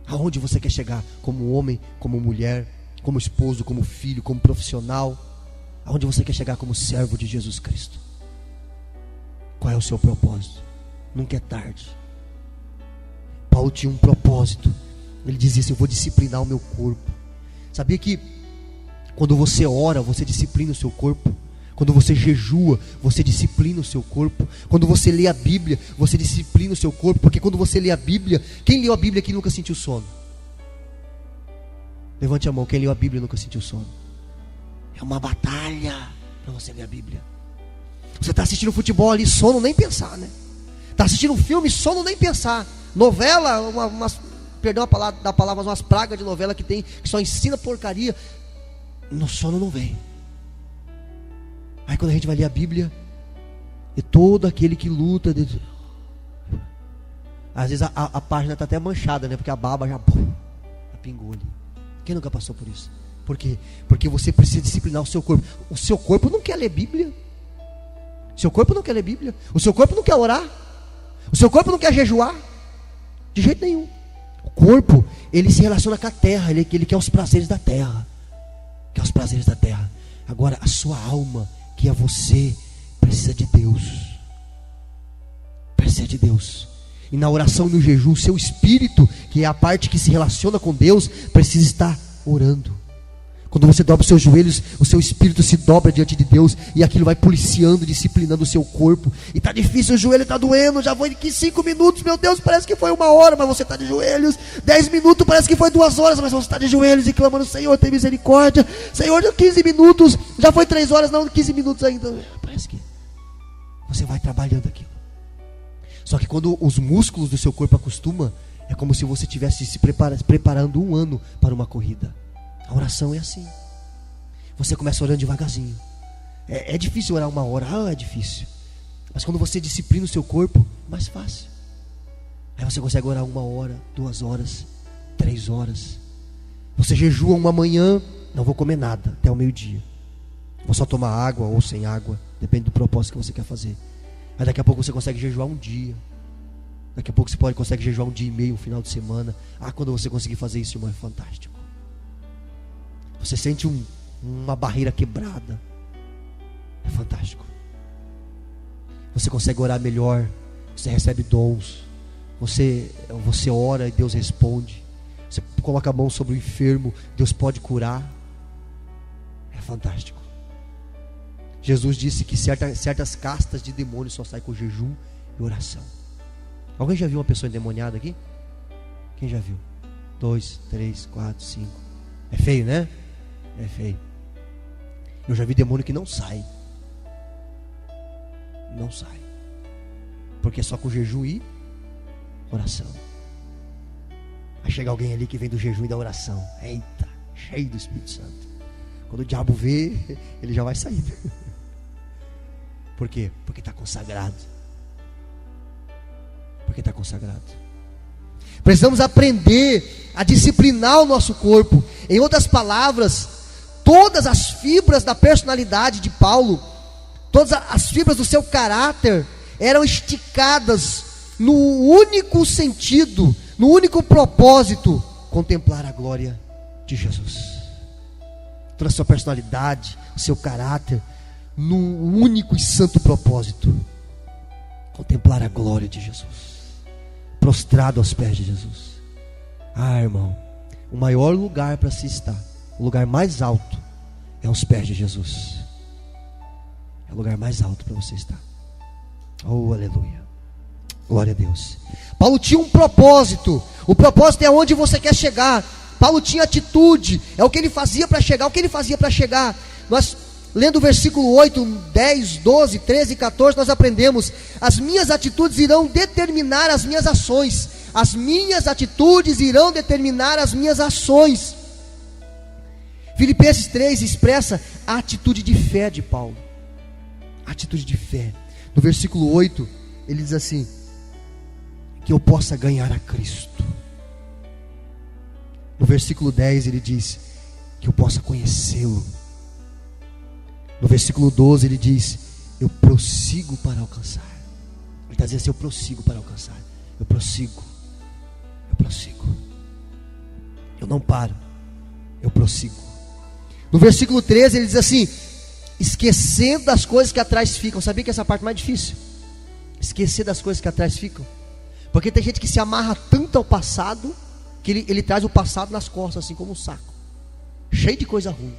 Aonde você quer chegar? Como homem, como mulher, como esposo, como filho, como profissional? Aonde você quer chegar como servo de Jesus Cristo? Qual é o seu propósito? Nunca é tarde. Paulo tinha um propósito. Ele dizia assim, eu vou disciplinar o meu corpo. Sabia que quando você ora, você disciplina o seu corpo? Quando você jejua, você disciplina o seu corpo. Quando você lê a Bíblia, você disciplina o seu corpo. Porque quando você lê a Bíblia, quem leu a Bíblia aqui nunca sentiu sono? Levante a mão, quem leu a Bíblia nunca sentiu sono? É uma batalha para você ler a Bíblia. Você está assistindo futebol ali, sono nem pensar, né? Está assistindo um filme, sono nem pensar. Novela, perdão a palavra, da palavra, mas umas pragas de novela que tem, que só ensina porcaria. No sono não vem. Aí quando a gente vai ler a Bíblia, é todo aquele que luta. Às vezes a página está até manchada, né? Porque a baba já pingou ali. Quem nunca passou por isso? Por quê? Porque você precisa disciplinar o seu corpo. O seu corpo não quer ler Bíblia. O seu corpo não quer ler Bíblia. O seu corpo não quer orar. O seu corpo não quer jejuar. De jeito nenhum. O corpo, ele se relaciona com a terra. Ele quer os prazeres da terra. Quer os prazeres da terra. Agora, a sua alma, que é você, precisa de Deus. Precisa de Deus. E na oração e no jejum, o seu espírito, que é a parte que se relaciona com Deus, precisa estar orando. Quando você dobra os seus joelhos, o seu espírito se dobra diante de Deus, e aquilo vai policiando, disciplinando o seu corpo. E está difícil, o joelho está doendo, já foi aqui 5 minutos, meu Deus, parece que foi 1 hora, mas você está de joelhos. 10 minutos, parece que foi 2 horas, mas você está de joelhos e clamando, Senhor, tem misericórdia. Senhor, 15 minutos, já foi 3 horas, não, 15 minutos ainda. Parece que você vai trabalhando aquilo. Só que quando os músculos do seu corpo acostumam, é como se você estivesse se preparando 1 ano para uma corrida. A oração é assim. Você começa orando devagarzinho. É difícil orar 1 hora, é difícil. Mas quando você disciplina o seu corpo, é mais fácil. Aí você consegue orar 1 hora, 2 horas, 3 horas. Você jejua uma manhã, não vou comer nada até o meio-dia. Vou só tomar água ou sem água, depende do propósito que você quer fazer. Aí daqui a pouco você consegue jejuar um dia. Daqui a pouco você consegue jejuar 1 dia e meio, um final de semana. Quando você conseguir fazer isso, irmão, é fantástico. Você sente uma barreira quebrada. É fantástico. Você consegue orar melhor. Você recebe dons. Você ora e Deus responde. Você coloca a mão sobre o enfermo, Deus pode curar. É fantástico. Jesus disse que certas castas de demônios só saem com jejum e oração. Alguém já viu uma pessoa endemoniada aqui? Quem já viu? 2, 3, 4, 5. É feio, né? É feio. Eu já vi demônio que não sai. Não sai. Porque é só com jejum e oração. Aí chega alguém ali que vem do jejum e da oração. Eita, cheio do Espírito Santo. Quando o diabo vê, ele já vai sair. Por quê? Porque está consagrado. Porque está consagrado. Precisamos aprender a disciplinar o nosso corpo. Em outras palavras, todas as fibras da personalidade de Paulo, todas as fibras do seu caráter eram esticadas no único sentido, no único propósito: contemplar a glória de Jesus. Toda a sua personalidade, o seu caráter, num único e santo propósito: contemplar a glória de Jesus, prostrado aos pés de Jesus. Irmão, o maior lugar para se estar, o lugar mais alto, é aos pés de Jesus. É o lugar mais alto para você estar. Oh, aleluia. Glória a Deus. Paulo tinha um propósito. O propósito é onde você quer chegar. Paulo tinha atitude. É o que ele fazia para chegar. O que ele fazia para chegar? Nós, lendo o versículo 8, 10, 12, 13 e 14, nós aprendemos: as minhas atitudes irão determinar as minhas ações. As minhas atitudes irão determinar as minhas ações. Filipenses 3 expressa a atitude de fé de Paulo. A atitude de fé. No versículo 8, ele diz assim: que eu possa ganhar a Cristo. No versículo 10 ele diz: que eu possa conhecê-lo. No versículo 12 ele diz: eu prossigo para alcançar. Ele está dizendo assim: eu prossigo para alcançar. Eu prossigo. Eu prossigo. Eu não paro. Eu prossigo. No versículo 13 ele diz assim: esquecendo das coisas que atrás ficam. Sabia que essa é a parte mais difícil? Esquecer das coisas que atrás ficam. Porque tem gente que se amarra tanto ao passado, que ele traz o passado nas costas, assim como um saco, cheio de coisa ruim.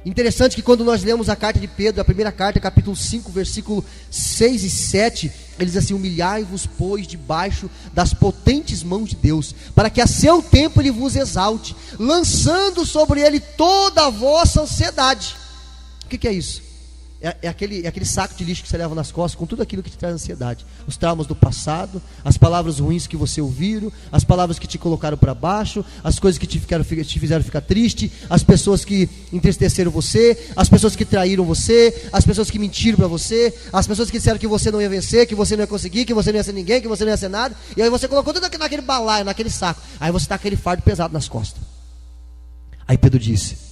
Interessante que quando nós lemos a carta de Pedro, a primeira carta, capítulo 5, versículo 6 e 7, ele diz assim: humilhai-vos, pois, debaixo das potentes mãos de Deus, para que a seu tempo ele vos exalte, lançando sobre ele toda a vossa ansiedade. O que é isso? É aquele saco de lixo que você leva nas costas, com tudo aquilo que te traz ansiedade. Os traumas do passado, as palavras ruins que você ouviu, as palavras que te colocaram para baixo, as coisas que te fizeram ficar triste, as pessoas que entristeceram você, as pessoas que traíram você, as pessoas que mentiram para você, as pessoas que disseram que você não ia vencer, que você não ia conseguir, que você não ia ser ninguém, que você não ia ser nada. E aí você colocou tudo naquele balaio, naquele saco. Aí você está com aquele fardo pesado nas costas. Aí Pedro disse: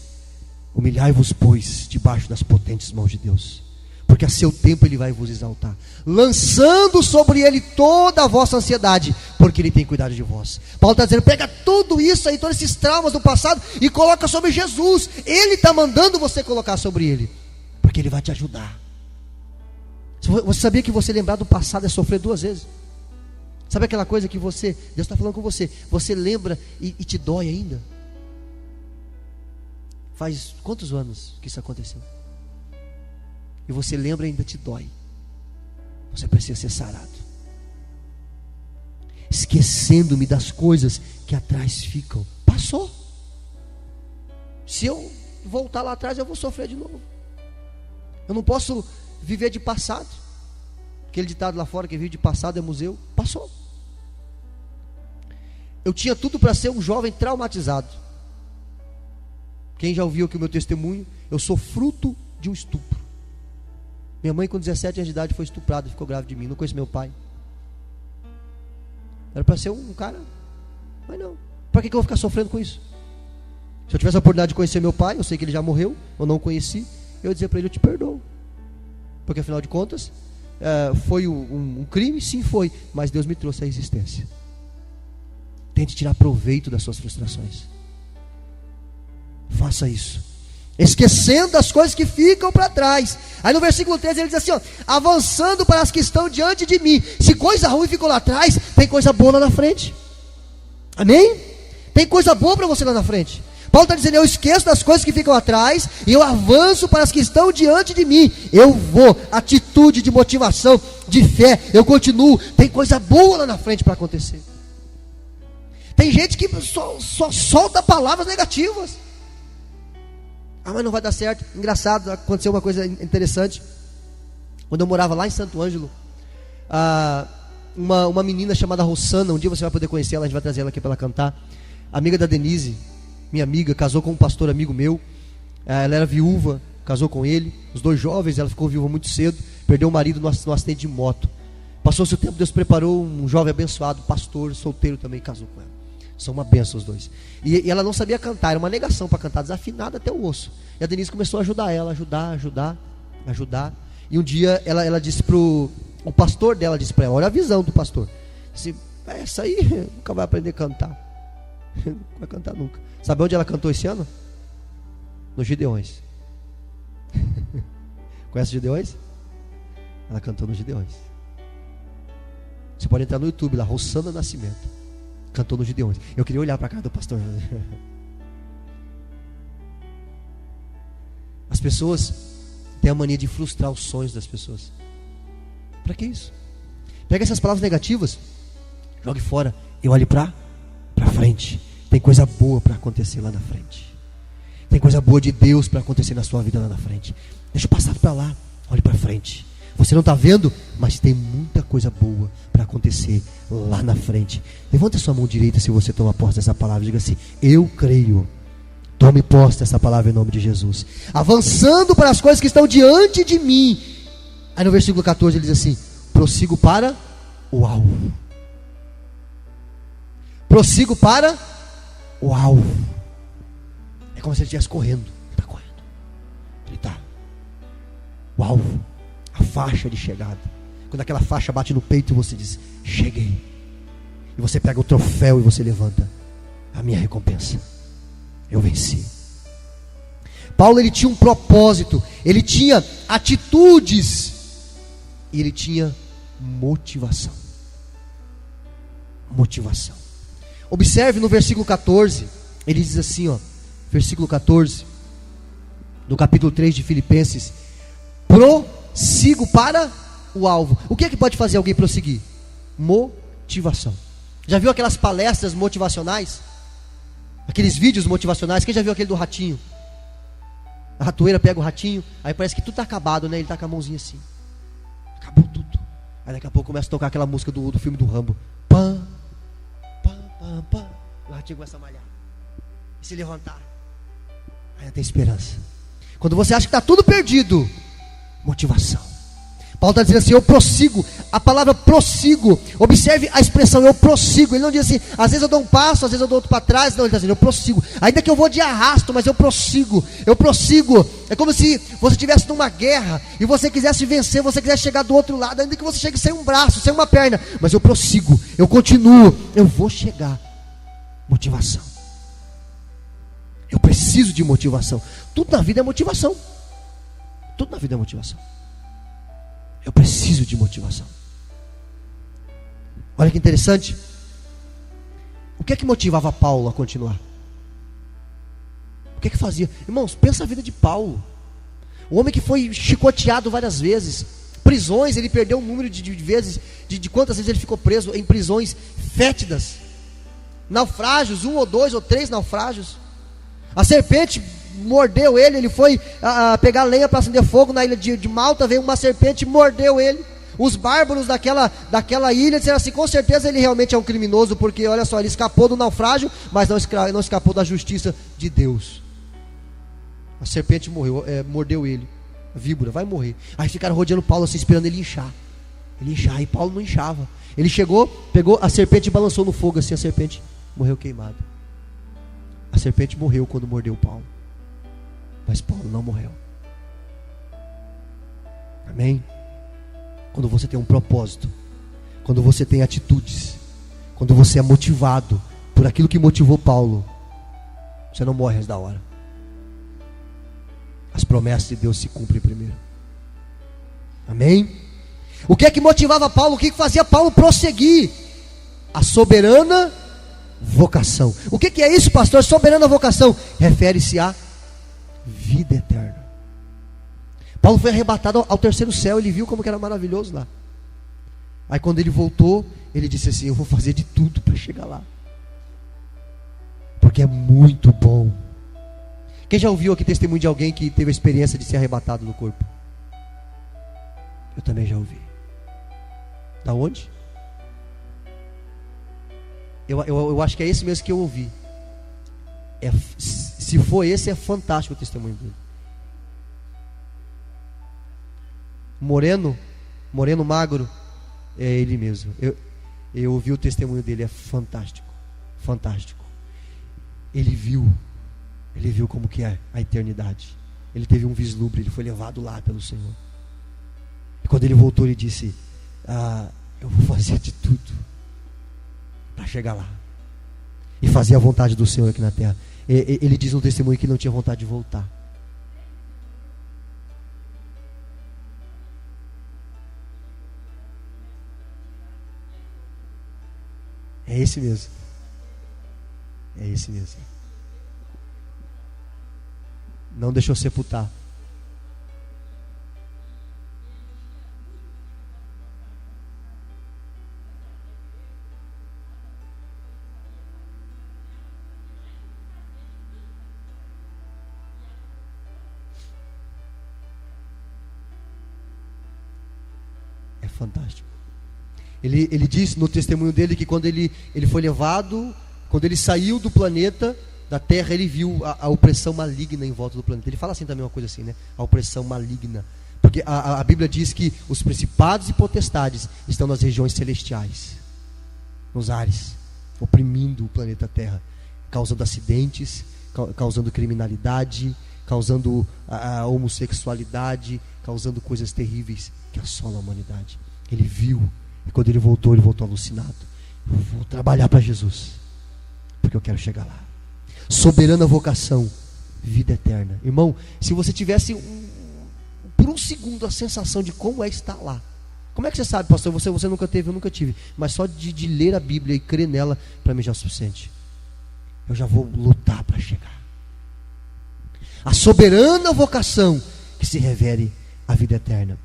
humilhai-vos, pois, debaixo das potentes mãos de Deus, porque a seu tempo ele vai vos exaltar, lançando sobre ele toda a vossa ansiedade, porque ele tem cuidado de vós. Paulo está dizendo: pega tudo isso aí, todos esses traumas do passado, e coloca sobre Jesus. Ele está mandando você colocar sobre ele, porque ele vai te ajudar. Você sabia que você lembrar do passado é sofrer 2 vezes? Sabe aquela coisa que Deus está falando com você, você lembra e te dói ainda? Faz quantos anos que isso aconteceu? E você lembra e ainda te dói. Você precisa ser sarado. Esquecendo-me das coisas que atrás ficam. Passou. Se eu voltar lá atrás, eu vou sofrer de novo. Eu não posso viver de passado. Aquele ditado lá fora que vive de passado é museu. Passou. Eu tinha tudo para ser um jovem traumatizado. Quem já ouviu aqui o meu testemunho? Eu sou fruto de um estupro. Minha mãe com 17 anos de idade foi estuprada, ficou grávida de mim. Não conheço meu pai. Era para ser um cara, mas não. Para que eu vou ficar sofrendo com isso? Se eu tivesse a oportunidade de conhecer meu pai, eu sei que ele já morreu, eu não conheci, eu ia dizer para ele, eu te perdoo. Porque afinal de contas, foi um crime? Sim, foi. Mas Deus me trouxe à existência. Tente tirar proveito das suas frustrações. Faça isso. Esquecendo as coisas que ficam para trás. Aí no versículo 13 ele diz assim, ó, avançando para as que estão diante de mim. Se coisa ruim ficou lá atrás, tem coisa boa lá na frente. Amém? Tem coisa boa para você lá na frente. Paulo está dizendo, eu esqueço das coisas que ficam atrás e eu avanço para as que estão diante de mim. Eu vou, atitude de motivação, de fé, eu continuo. Tem coisa boa lá na frente para acontecer. Tem gente que só solta palavras negativas. Ah, mas não vai dar certo. Engraçado, aconteceu uma coisa interessante. Quando eu morava lá em Santo Ângelo, uma menina chamada Rossana, um dia você vai poder conhecer ela, a gente vai trazer ela aqui para ela cantar. Amiga da Denise, minha amiga, casou com um pastor amigo meu. Ela era viúva, casou com ele. Os dois jovens, ela ficou viúva muito cedo. Perdeu o marido no acidente de moto. Passou-se o tempo, Deus preparou um jovem abençoado, pastor, solteiro também, casou com ela. São uma bênção os dois. E ela não sabia cantar, era uma negação para cantar, desafinada até o osso. E a Denise começou a ajudar ela, ajudar. E um dia ela disse o pastor dela disse para ela, olha a visão do pastor. Disse, essa aí nunca vai aprender a cantar. Não vai cantar nunca. Sabe onde ela cantou esse ano? Nos Gideões. Conhece os Gideões? Ela cantou nos Gideões. Você pode entrar no YouTube lá, Rossana Nascimento. Cantou nos Gideões. Eu queria olhar para a cara do pastor. As pessoas têm a mania de frustrar os sonhos das pessoas. Para que isso? Pega essas palavras negativas, jogue fora e olhe para frente. Tem coisa boa para acontecer lá na frente. Tem coisa boa de Deus para acontecer na sua vida lá na frente. Deixa eu passar para lá, olhe para frente. Você não está vendo, mas tem muita coisa boa para acontecer lá na frente. Levanta sua mão direita se você toma posse dessa palavra. Diga assim, eu creio. Tome posse dessa palavra em nome de Jesus. Avançando para as coisas que estão diante de mim. Aí no versículo 14 ele diz assim, prossigo para o alvo. Prossigo para o alvo. É como se ele estivesse correndo. Ele está correndo. Ele está. O alvo. A faixa de chegada. Quando aquela faixa bate no peito, você diz, cheguei. E você pega o troféu e você levanta. A minha recompensa. Eu venci. Paulo, ele tinha um propósito. Ele tinha atitudes. E ele tinha motivação. Motivação. Observe no versículo 14. Ele diz assim, ó. Versículo 14. Do capítulo 3 de Filipenses. Prossigo para o alvo. O que é que pode fazer alguém prosseguir? Motivação. Já viu aquelas palestras motivacionais? Aqueles vídeos motivacionais? Quem já viu aquele do ratinho? A ratoeira pega o ratinho, aí parece que tudo está acabado, né? Ele está com a mãozinha assim. Acabou tudo. Aí daqui a pouco começa a tocar aquela música do filme do Rambo. Pam, pam, pam, pam. O ratinho começa a malhar. E se levantar. Aí tem esperança. Quando você acha que está tudo perdido, motivação. Paulo está dizendo assim, eu prossigo. A palavra prossigo, observe a expressão, eu prossigo. Ele não diz assim, às vezes eu dou um passo, às vezes eu dou outro para trás. Não, ele está dizendo, eu prossigo. Ainda que eu vou de arrasto, mas eu prossigo. Eu prossigo. É como se você estivesse numa guerra e você quisesse vencer, você quisesse chegar do outro lado, ainda que você chegue sem um braço, sem uma perna. Mas eu prossigo, eu continuo, eu vou chegar. Motivação. Eu preciso de motivação. Tudo na vida é motivação. Tudo na vida é motivação. Eu preciso de motivação. Olha que interessante. O que é que motivava Paulo a continuar? O que é que fazia? Irmãos, pensa a vida de Paulo. O homem que foi chicoteado várias vezes. Prisões, ele perdeu o número de vezes, de quantas vezes ele ficou preso em prisões fétidas. Naufrágios, 1 ou 2 ou 3 naufrágios. A serpente mordeu ele, ele foi pegar lenha para acender fogo na ilha de Malta, veio uma serpente e mordeu ele. Os bárbaros daquela ilha disseram assim, com certeza ele realmente é um criminoso, porque olha só, ele escapou do naufrágio, mas não escapou da justiça de Deus. A serpente mordeu ele, a víbora, vai morrer. Aí ficaram rodeando Paulo assim, esperando ele inchar. Ele inchava, e Paulo não inchava. Ele chegou, pegou a serpente e balançou no fogo assim, a serpente morreu queimada. A serpente morreu quando mordeu Paulo, mas Paulo não morreu. Amém? Quando você tem um propósito, quando você tem atitudes, quando você é motivado por aquilo que motivou Paulo, você não morre antes da hora. As promessas de Deus se cumprem primeiro. Amém? O que é que motivava Paulo? O que fazia Paulo prosseguir? A soberana vocação. O que é isso, pastor? Soberana vocação refere-se à vida eterna. Paulo foi arrebatado ao terceiro céu. Ele viu como que era maravilhoso lá. Aí quando ele voltou, ele disse assim: eu vou fazer de tudo para chegar lá, porque é muito bom. Quem já ouviu aqui testemunho de alguém que teve a experiência de ser arrebatado no corpo? Eu também já ouvi. Da onde? Eu acho que é esse mesmo que eu ouvi. Se for esse, é fantástico o testemunho dele. Moreno magro, é ele mesmo. Eu ouvi o testemunho dele, é fantástico. Fantástico. Ele viu como que é a eternidade. Ele teve um vislumbre, ele foi levado lá pelo Senhor. E quando ele voltou, ele disse: eu vou fazer de tudo para chegar lá e fazer a vontade do Senhor aqui na terra. Ele diz no testemunho que não tinha vontade de voltar. É esse mesmo. É esse mesmo. Não deixou sepultar. É fantástico. Ele diz no testemunho dele que quando ele foi levado, quando ele saiu do planeta, da terra, ele viu a opressão maligna em volta do planeta. Ele fala assim também, uma coisa assim, né? A opressão maligna. Porque a Bíblia diz que os principados e potestades estão nas regiões celestiais, nos ares, oprimindo o planeta Terra, causando acidentes, causando criminalidade, causando a homossexualidade, causando coisas terríveis que assolam a humanidade. Ele viu, e quando ele voltou alucinado. Eu vou trabalhar para Jesus, porque eu quero chegar lá. Soberana vocação, vida eterna. Irmão, se você tivesse por um segundo a sensação de como é estar lá. Como é que você sabe, pastor? Você nunca teve, eu nunca tive. Mas só de ler a Bíblia e crer nela, para mim já é o suficiente. Eu já vou lutar para chegar. A soberana vocação que se refere à vida eterna.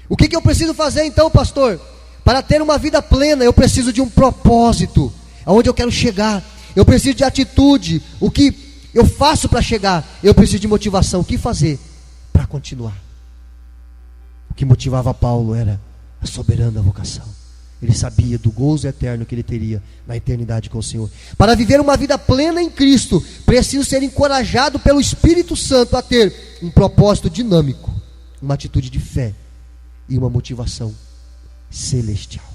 O que eu preciso fazer então, pastor? Para ter uma vida plena, eu preciso de um propósito. Aonde eu quero chegar. Eu preciso de atitude. O que eu faço para chegar? Eu preciso de motivação. O que fazer para continuar? O que motivava Paulo era a soberana vocação. Ele sabia do gozo eterno que ele teria na eternidade com o Senhor. Para viver uma vida plena em Cristo, preciso ser encorajado pelo Espírito Santo a ter um propósito dinâmico, uma atitude de fé e uma motivação celestial.